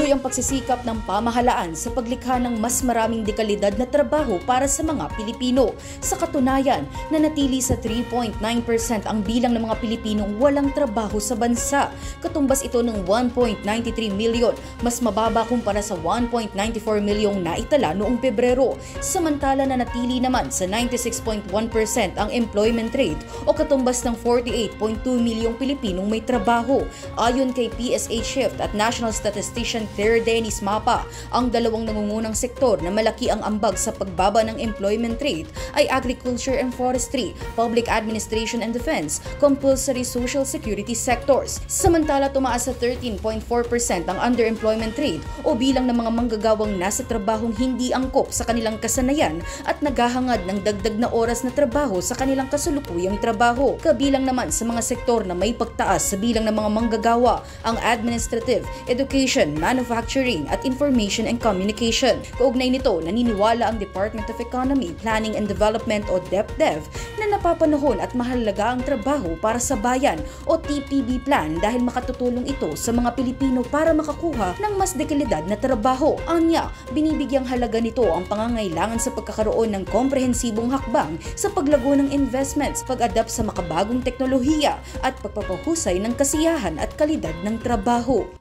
Patuloy ang pagsisikap ng pamahalaan sa paglikha ng mas maraming dekalidad na trabaho para sa mga Pilipino. Sa katunayan, nanatili sa 3.9% ang bilang ng mga Pilipinong walang trabaho sa bansa. Katumbas ito ng 1.93 milyon, mas mababa kumpara sa 1.94 milyong naitala noong Pebrero. Samantala, nanatili naman sa 96.1% ang employment rate o katumbas ng 48.2 milyong Pilipinong may trabaho. Ayon kay PSA Shift at National Statistician Claire Dennis Mapa, ang dalawang nangungunang sektor na malaki ang ambag sa pagbaba ng employment rate ay agriculture and forestry, public administration and defense, compulsory social security sectors. Samantala, tumaas sa 13.4% ang underemployment rate o bilang ng mga manggagawang nasa trabahong hindi angkop sa kanilang kasanayan at naghahangad ng dagdag na oras na trabaho sa kanilang kasulukuyang trabaho. Kabilang naman sa mga sektor na may pagtaas sa bilang ng mga manggagawa ang administrative, education, manufacturing at information and communication. Kaugnay nito, naniniwala ang Department of Economy, Planning and Development o DepDev na napapanahon at mahalaga ang trabaho para sa bayan o TPB plan dahil makatutulong ito sa mga Pilipino para makakuha ng mas dekalidad na trabaho. Anya, binibigyang halaga nito ang pangangailangan sa pagkakaroon ng komprehensibong hakbang sa paglago ng investments, pag-adapt sa makabagong teknolohiya at pagpapahusay ng kasiyahan at kalidad ng trabaho.